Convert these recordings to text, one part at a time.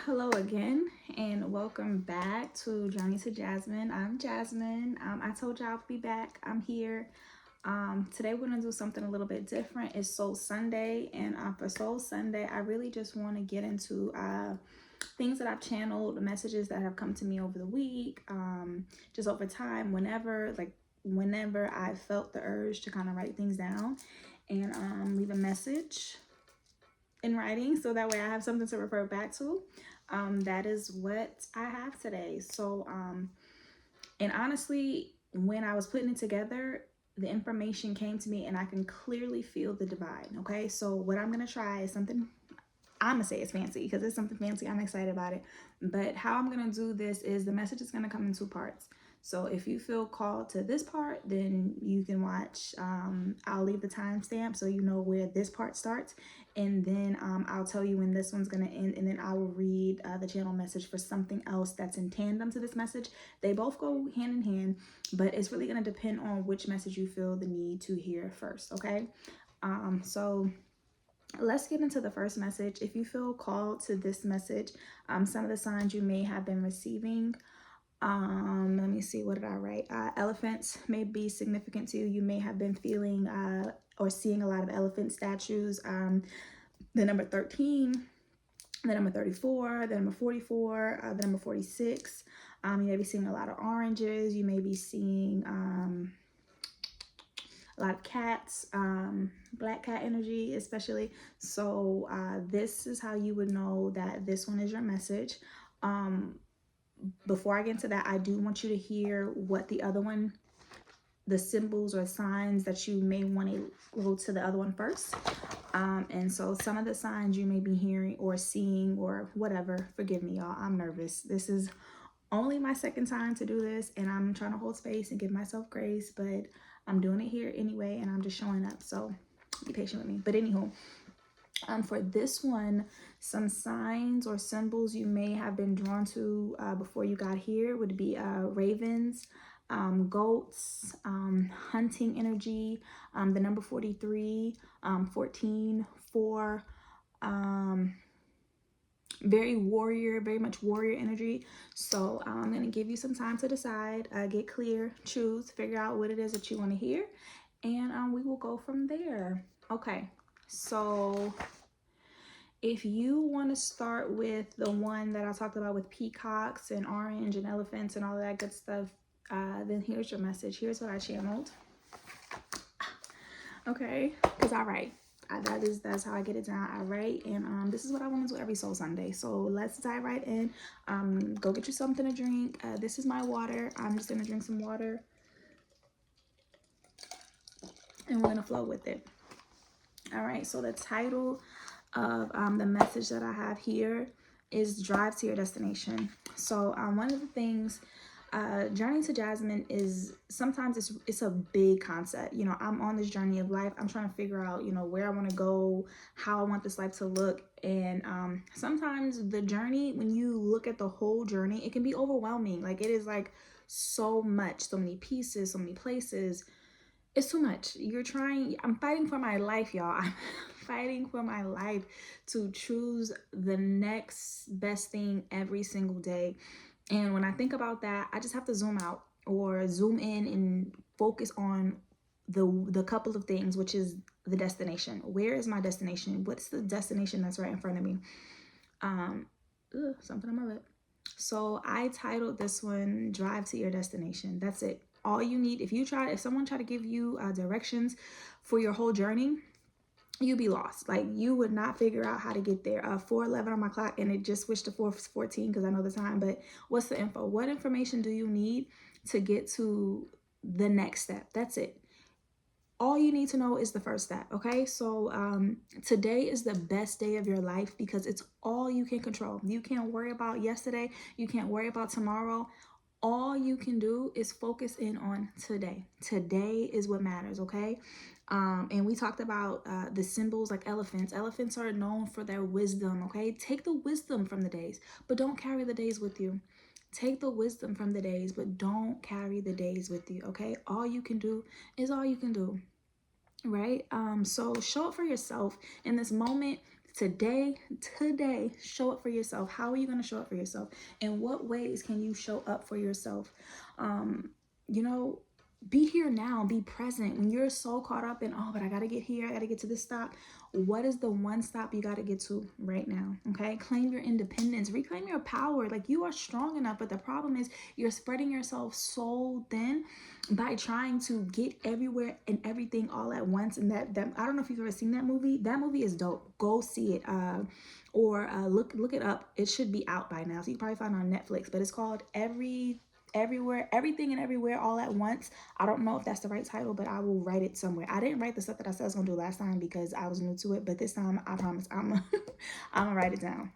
Hello again, and welcome back to Journey to Jasmine. I'm Jasmine. I told y'all I'll be back. I'm here. Today we're gonna do something a little bit different. It's Soul Sunday, and for Soul Sunday, I really just want to get into things that I've channeled, messages that have come to me over the week, just over time, whenever I felt the urge to kind of write things down and leave a message in writing, so that way I have something to refer back to. That is what I have today. So and honestly, when I was putting it together, the information came to me and I can clearly feel the divide. Okay, so what I'm gonna try is something, I'm gonna say it's fancy because it's something fancy. I'm excited about it. But how I'm gonna do this is the message is gonna come in two parts. So if you feel called to this part, then you can watch. I'll leave the timestamp so you know where this part starts, and then I'll tell you when this one's gonna end, and then I will read the channel message for something else that's in tandem to this message. They both go hand in hand, but it's really gonna depend on which message you feel the need to hear first. Okay, so let's get into the first message. If you feel called to this message, some of the signs you may have been receiving. Let me see, what did I write? Elephants may be significant to you. You may have been feeling or seeing a lot of elephant statues. The number 13, the number 34, the number 44, the number 46. You may be seeing a lot of oranges. You may be seeing a lot of cats, black cat energy especially. So this is how you would know that this one is your message. Before I get into that, I do want you to hear what the other one, the symbols or signs that you may want to go to the other one first. And so some of the signs you may be hearing or seeing or whatever, forgive me y'all, I'm nervous. This is only my second time to do this, and I'm trying to hold space and give myself grace, but I'm doing it here anyway, and I'm just showing up, so be patient with me. But anywho, for this one, some signs or symbols you may have been drawn to before you got here would be ravens, goats, hunting energy, the number 43, 14, 4, very much warrior energy. So I'm going to give you some time to decide, get clear, choose, figure out what it is that you want to hear, and we will go from there. Okay, so if you want to start with the one that I talked about with peacocks and orange and elephants and all of that good stuff, then here's your message. Here's what I channeled. Okay, because I write. That's how I get it down. I write, and this is what I want to do every Soul Sunday. So let's dive right in. Go get you something to drink. This is my water. I'm just gonna drink some water, and we're gonna flow with it. All right. So the title of the message that I have here is "Drive to Your Destination." So one of the things. Journey to Jasmine is sometimes it's a big concept. You know, I'm on this journey of life. I'm trying to figure out, you know, where I want to go, how I want this life to look. And sometimes the journey, when you look at the whole journey, it can be overwhelming. Like it is like so much, so many pieces, so many places. It's too much. I'm fighting for my life, y'all. I'm fighting for my life to choose the next best thing every single day. And when I think about that, I just have to zoom out or zoom in and focus on the couple of things, which is the destination. Where is my destination? What's the destination that's right in front of me? Something on my lip. So I titled this one "Drive to Your Destination." That's it. All you need, if someone tried to give you directions for your whole journey, you'd be lost. Like you would not figure out how to get there. 4:11 on my clock, and it just switched to 4:14 because I know the time. But what's the info? What information do you need to get to the next step? That's it. All you need to know is the first step. Okay, so today is the best day of your life because it's all you can control. You can't worry about yesterday. You can't worry about tomorrow. All you can do is focus in on today. Today is what matters, okay? And we talked about the symbols like elephants. Elephants are known for their wisdom, okay? Take the wisdom from the days, but don't carry the days with you. Take the wisdom from the days, but don't carry the days with you, okay? All you can do is all you can do, right? So show up for yourself in this moment. Today, show up for yourself. How are you going to show up for yourself? In what ways can you show up for yourself? Um, you know, be here now, be present. When you're so caught up in, oh, but I got to get here, I got to get to this stop. What is the one stop you got to get to right now? Okay. Claim your independence, reclaim your power. Like, you are strong enough, but the problem is you're spreading yourself so thin by trying to get everywhere and everything all at once. And that I don't know if you've ever seen that movie. That movie is dope. Go see it. Or look it up. It should be out by now, so you can probably find it on Netflix. But it's called Everywhere, Everything and Everywhere All at Once. I don't know if that's the right title, but I will write it somewhere. I didn't write the stuff that I said I was gonna do last time because I was new to it, but this time I promise I'm gonna write it down.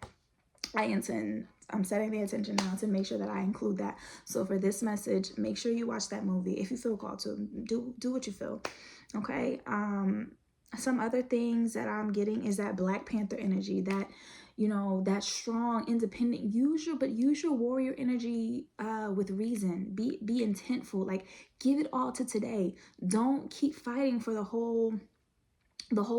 I'm setting the intention now to make sure that I include that. So for this message, make sure you watch that movie if you feel called to. Do what you feel. Okay. Some other things that I'm getting is that Black Panther energy, that, you know, that strong, independent, use your warrior energy with reason. Be intentful. Like, give it all to today. Don't keep fighting for the whole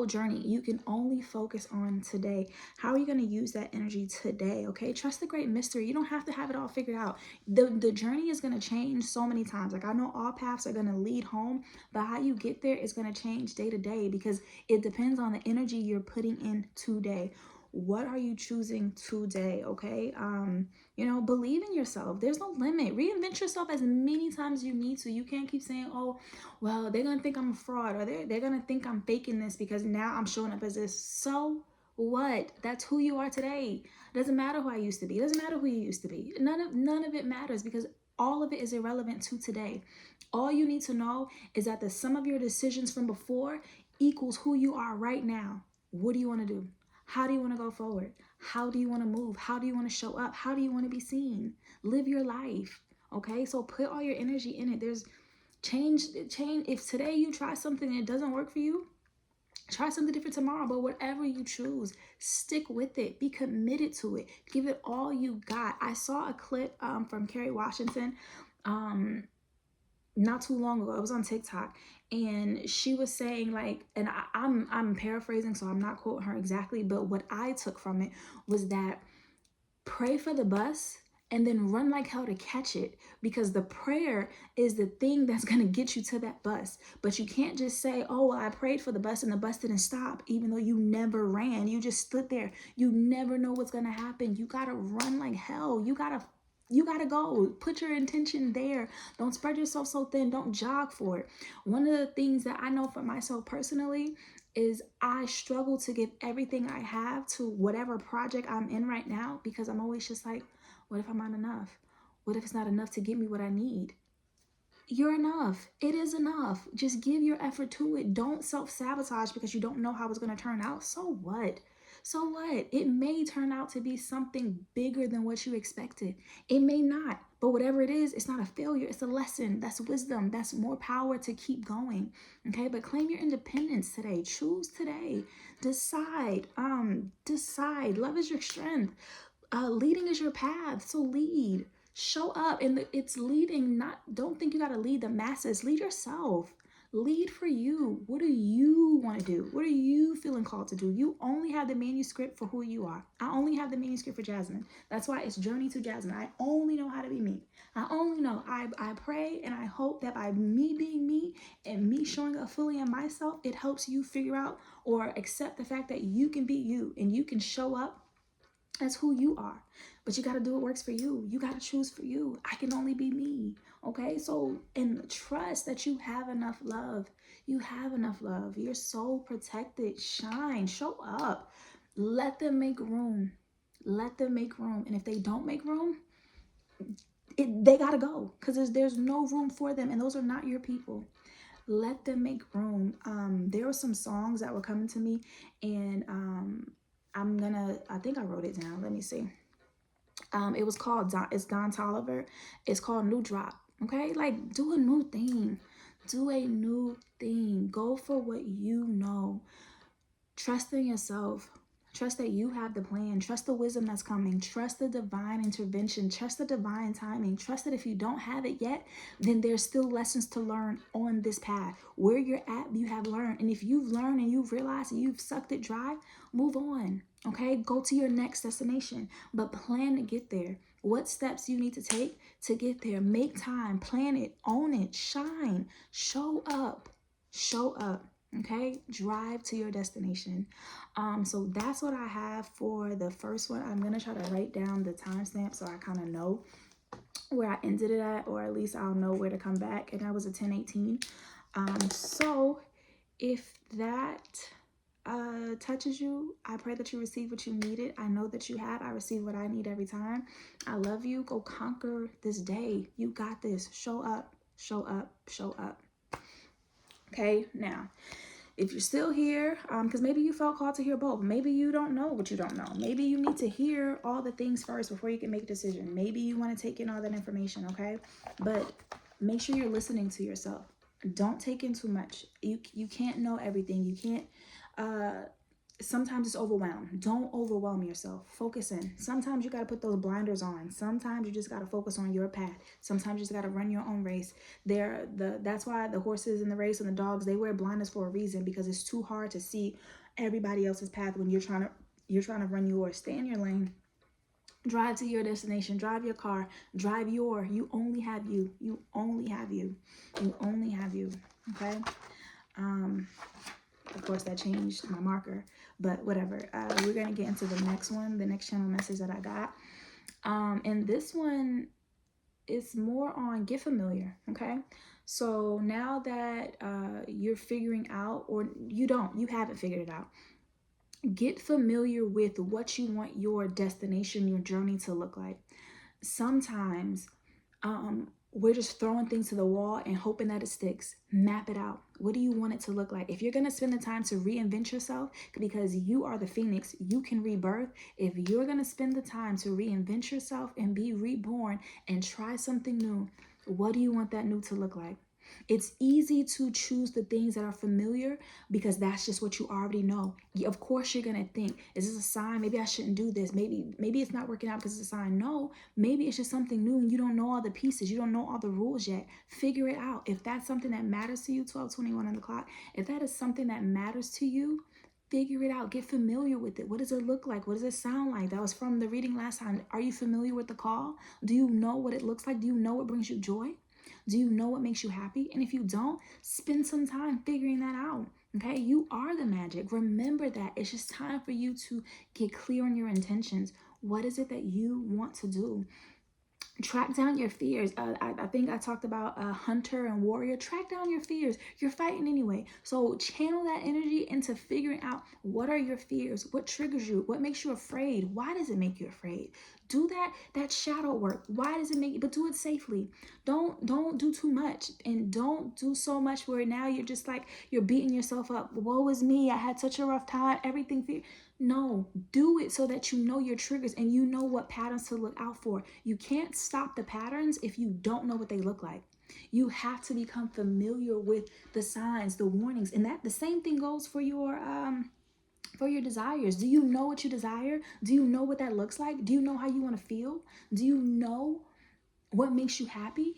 journey. You can only focus on today. How are you going to use that energy today? Okay, trust the great mystery. You don't have to have it all figured out. The journey is going to change so many times. Like, I know all paths are going to lead home, but how you get there is going to change day to day because it depends on the energy you're putting in today. What are you choosing today? Okay. You know, believe in yourself. There's no limit. Reinvent yourself as many times as you need to. You can't keep saying, oh, well, they're gonna think I'm a fraud, or they're gonna think I'm faking this because now I'm showing up as this. So what? That's who you are today. It doesn't matter who I used to be. It doesn't matter who you used to be. None of it matters because all of it is irrelevant to today. All you need to know is that the sum of your decisions from before equals who you are right now. What do you want to do? How do you want to go forward? How do you want to move? How do you want to show up? How do you want to be seen? Live your life. Okay, so put all your energy in it. There's change. If today you try something and it doesn't work for you, try something different tomorrow. But whatever you choose, stick with it. Be committed to it. Give it all you got. I saw a clip from Kerry Washington not too long ago. It was on TikTok, and she was saying, like, and I'm paraphrasing, so I'm not quoting her exactly, but what I took from it was that pray for the bus and then run like hell to catch it, because the prayer is the thing that's going to get you to that bus. But you can't just say, oh, well, I prayed for the bus and the bus didn't stop, even though you never ran. You just stood there. You never know what's going to happen. You got to run like hell. You got to go. Put your intention there. Don't spread yourself so thin. Don't jog for it. One of the things that I know for myself personally is I struggle to give everything I have to whatever project I'm in right now, because I'm always just like, what if I'm not enough? What if it's not enough to get me what I need? You're enough. It is enough. Just give your effort to it. Don't self-sabotage because you don't know how it's going to turn out. So what? So what? It may turn out to be something bigger than what you expected. It may not. But whatever it is, it's not a failure. It's a lesson. That's wisdom. That's more power to keep going. Okay? But claim your independence today. Choose today. Decide. Decide. Love is your strength. Leading is your path. So lead. Show up. And it's leading, not, don't think you got to lead the masses. Lead yourself. Lead for you. What do you want to do? What are you feeling called to do? You only have the manuscript for who you are. I only have the manuscript for Jasmine. That's why it's Journey to Jasmine. I only know how to be me. I only know. I pray and I hope that by me being me and me showing up fully in myself, it helps you figure out or accept the fact that you can be you and you can show up as who you are. But you got to do what works for you. You got to choose for you. I can only be me. Okay? So, and trust that you have enough love. You have enough love. You're so protected. Shine. Show up. Let them make room. Let them make room. And if they don't make room, they got to go, because there's no room for them. And those are not your people. Let them make room. There were some songs that were coming to me, and I think I wrote it down. Let me see. It was called, it's Don Tolliver. It's called New Drop. Okay? Like, do a new thing. Do a new thing. Go for what you know. Trust in yourself. Trust that you have the plan. Trust the wisdom that's coming. Trust the divine intervention. Trust the divine timing. Trust that if you don't have it yet, then there's still lessons to learn on this path. Where you're at, you have learned. And if you've learned and you've realized that you've sucked it dry, move on. Okay, go to your next destination, but plan to get there. What steps you need to take to get there? Make time, plan it, own it, shine, show up, show up. Okay, drive to your destination. So that's what I have for the first one. I'm gonna try to write down the timestamp so I kind of know where I ended it at, or at least I'll know where to come back. And that was a 10:18. So if that touches you, I pray that you receive what you needed. I know that you have. I receive what I need every time. I love you. Go conquer this day. You got this. Show up, show up, show up. Okay, now if you're still here, because maybe you felt called to hear both. Maybe you don't know what you don't know. Maybe you need to hear all the things first before you can make a decision. Maybe you want to take in all that information, okay? But make sure you're listening to yourself. Don't take in too much. You can't know everything. You can't, sometimes it's overwhelmed. Don't overwhelm yourself. Focus in. Sometimes you got to put those blinders on. Sometimes you just got to focus on your path. Sometimes you just got to run your own race. That's why the horses in the race and the dogs, they wear blinders for a reason, because it's too hard to see everybody else's path when you're trying to run yours. Stay in your lane. Drive to your destination. Drive your car. Drive you only have you. You only have you. You only have you. Okay? Of course, that changed my marker, but whatever. We're going to get into the next one, the next channel message that I got. And this one is more on get familiar, okay? So now that you're figuring out, or you haven't figured it out, get familiar with what you want your destination, your journey to look like. Sometimes we're just throwing things to the wall and hoping that it sticks. Map it out. What do you want it to look like? If you're going to spend the time to reinvent yourself, because you are the phoenix, you can rebirth. If you're going to spend the time to reinvent yourself and be reborn and try something new, what do you want that new to look like? It's easy to choose the things that are familiar because that's just what you already know. Of course, you're going to think, is this a sign? Maybe I shouldn't do this. Maybe it's not working out because it's a sign. No, maybe it's just something new and you don't know all the pieces. You don't know all the rules yet. Figure it out. If that's something that matters to you, 12:21 on the clock, if that is something that matters to you, figure it out. Get familiar with it. What does it look like? What does it sound like? That was from the reading last time. Are you familiar with the call? Do you know what it looks like? Do you know what brings you joy? Do you know what makes you happy? And if you don't, spend some time figuring that out. Okay, you are the magic. Remember that. It's just time for you to get clear on your intentions. What is it that you want to do? Track down your fears. I think I talked about hunter and warrior. Track down your fears. You're fighting anyway. So channel that energy into figuring out, what are your fears? What triggers you? What makes you afraid? Why does it make you afraid? Do that shadow work. Why does it make you? But do it safely. Don't do too much, and don't do so much where now you're just like you're beating yourself up. Woe is me. I had such a rough time. Everything fear. No, do it so that you know your triggers and you know what patterns to look out for. You can't stop the patterns if you don't know what they look like. You have to become familiar with the signs, the warnings, and that the same thing goes for your desires. Do you know what you desire? Do you know what that looks like? Do you know how you want to feel? Do you know what makes you happy?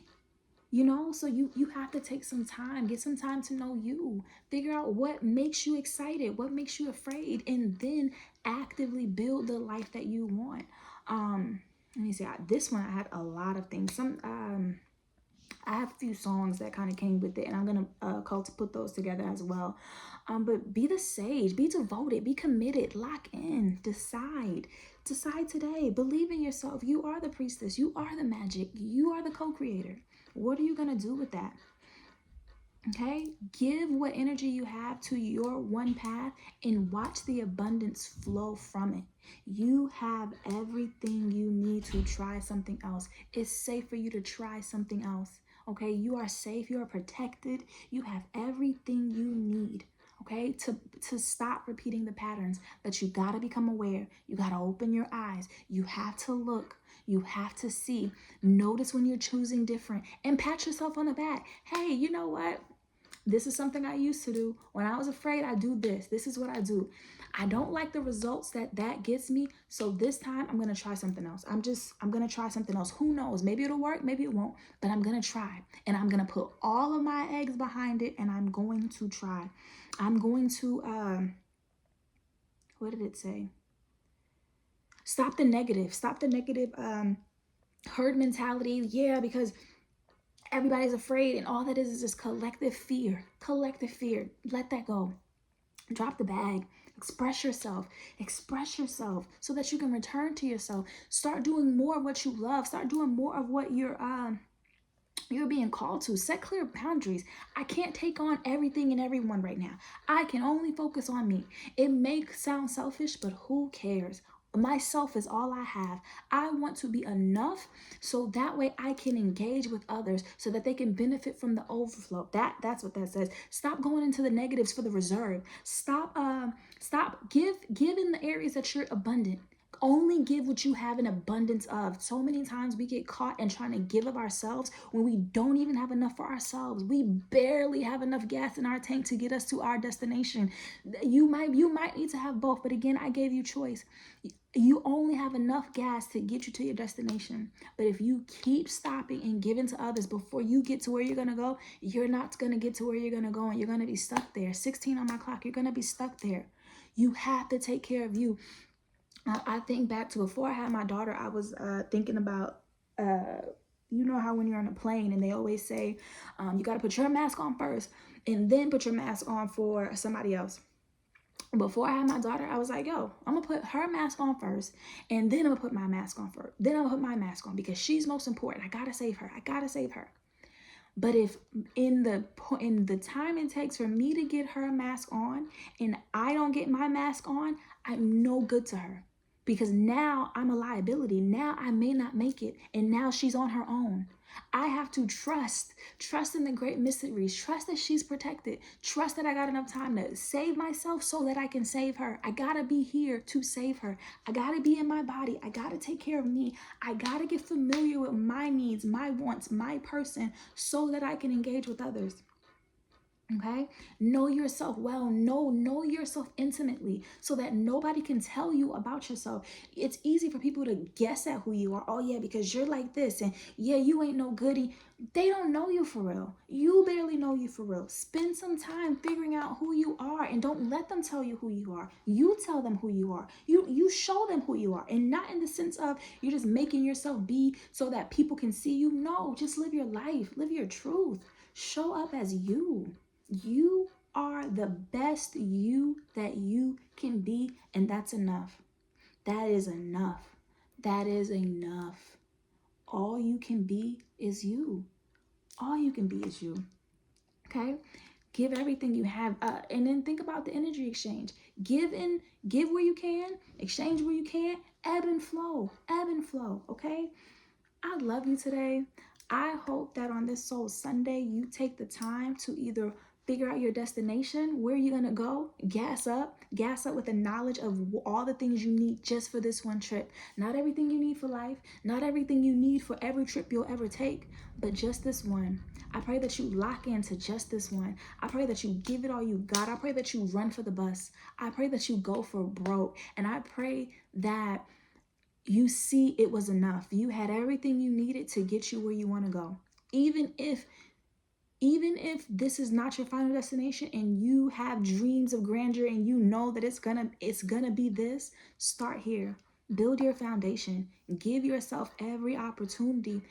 So you have to take some time, get some time to know you, figure out what makes you excited, what makes you afraid, and then actively build the life that you want. Let me see, this one I had a lot of things. I have a few songs that kind of came with it, and I'm gonna call to put those together as well. But be the sage, be devoted, be committed, lock in, decide today, believe in yourself. You are the priestess, you are the magic, you are the co-creator. What are you gonna do with that? Okay, give what energy you have to your one path and watch the abundance flow from it. You have everything you need to try something else. It's safe for you to try something else. Okay, you are safe, you are protected, you have everything you need. Okay, to stop repeating the patterns. But you gotta become aware. You gotta open your eyes. You have to look. You have to see. Notice when you're choosing different and pat yourself on the back. Hey, you know what? This is something I used to do. When I was afraid, I do this. This is what I do. I don't like the results that gets me. So this time I'm going to try something else. I'm going to try something else. Who knows? Maybe it'll work. Maybe it won't. But I'm going to try. And I'm going to put all of my eggs behind it. And I'm going to try. I'm going to, what did it say? Stop the negative. Stop the negative herd mentality. Yeah, because everybody's afraid, and all that is just collective fear. Collective fear. Let that go. Drop the bag. Express yourself. Express yourself so that you can return to yourself. Start doing more of what you love. Start doing more of what you're being called to. Set clear boundaries. I can't take on everything and everyone right now. I can only focus on me. It may sound selfish, but who cares? Myself is all I have. I want to be enough so that way I can engage with others so that they can benefit from the overflow. That's what that says. Stop going into the negatives for the reserve. Stop give in the areas that you're abundant. Only give what you have an abundance of. So many times we get caught in trying to give of ourselves when we don't even have enough for ourselves. We barely have enough gas in our tank to get us to our destination. You might need to have both, but again, I gave you choice. You only have enough gas to get you to your destination. But if you keep stopping and giving to others before you get to where you're going to go, you're not going to get to where you're going to go, and you're going to be stuck there. 16 on my clock, you're going to be stuck there. You have to take care of you. I think back to before I had my daughter, I was thinking about, you know how when you're on a plane and they always say, you got to put your mask on first and then put your mask on for somebody else. Before I had my daughter, I was like, yo, I'm going to put her mask on first and then I'm going to put my mask on first. Then I'm going to put my mask on because she's most important. I got to save her. I got to save her. But if in the time it takes for me to get her mask on and I don't get my mask on, I'm no good to her. Because now I'm a liability. Now I may not make it. And now she's on her own. I have to trust in the great mysteries, trust that she's protected, trust that I got enough time to save myself so that I can save her. I gotta be here to save her. I gotta be in my body. I gotta take care of me. I gotta get familiar with my needs, my wants, my person so that I can engage with others. Okay, know yourself well, know yourself intimately so that nobody can tell you about yourself. It's easy for people to guess at who you are. Oh yeah, because you're like this, and yeah, you ain't no goodie. They don't know you for real. You barely know you for real. Spend some time figuring out who you are and don't let them tell you who you are. You tell them who you are. You show them who you are, and not in the sense of you're just making yourself be so that people can see you. No, just live your life, live your truth. Show up as you. You are the best you that you can be, and that's enough. That is enough. That is enough. All you can be is you. All you can be is you. Okay? Give everything you have, and then think about the energy exchange. Give where you can, exchange where you can, ebb and flow, okay? I love you today. I hope that on this Soul Sunday, you take the time to either figure out your destination, where you're going to go, gas up with the knowledge of all the things you need just for this one trip. Not everything you need for life, not everything you need for every trip you'll ever take, but just this one. I pray that you lock into just this one. I pray that you give it all you got. I pray that you run for the bus. I pray that you go for broke. And I pray that you see it was enough. You had everything you needed to get you where you want to go. Even if this is not your final destination and you have dreams of grandeur and you know that it's gonna be this, start here. Build your foundation. Give yourself every opportunity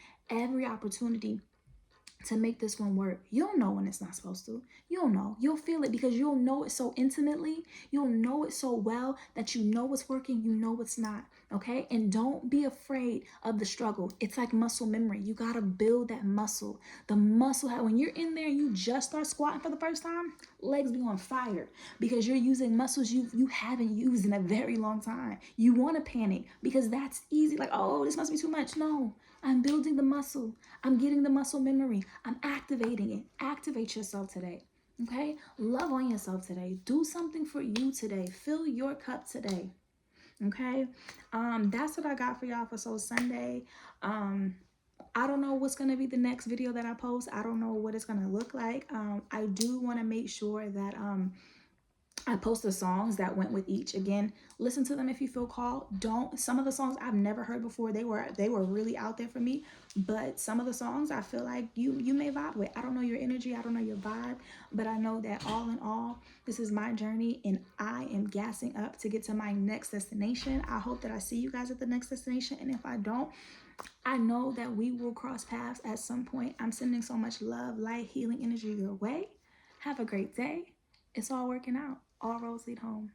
to make this one work. You'll know when it's not supposed to. You'll know. You'll feel it because you'll know it so intimately. You'll know it so well that you know what's working, you know what's not. Okay? And don't be afraid of the struggle. It's like muscle memory. You got to build that muscle. The muscle, when you're in there and you just start squatting for the first time, legs be on fire because you're using muscles you haven't used in a very long time. You want to panic because that's easy. Like, oh, this must be too much. No. I'm building the muscle. I'm getting the muscle memory. I'm activating it. Activate yourself today. Okay? Love on yourself today. Do something for you today. Fill your cup today. Okay? That's what I got for y'all for Soul Sunday. I don't know what's going to be the next video that I post. I don't know what it's going to look like. I do want to make sure that I post the songs that went with each. Again, listen to them if you feel called. Don't, some of the songs I've never heard before. They were really out there for me, but some of the songs I feel like you may vibe with. I don't know your energy, I don't know your vibe, but I know that all in all, this is my journey and I am gassing up to get to my next destination. I hope that I see you guys at the next destination, and if I don't, I know that we will cross paths at some point. I'm sending so much love, light, healing energy your way. Have a great day. It's all working out. All roads lead home.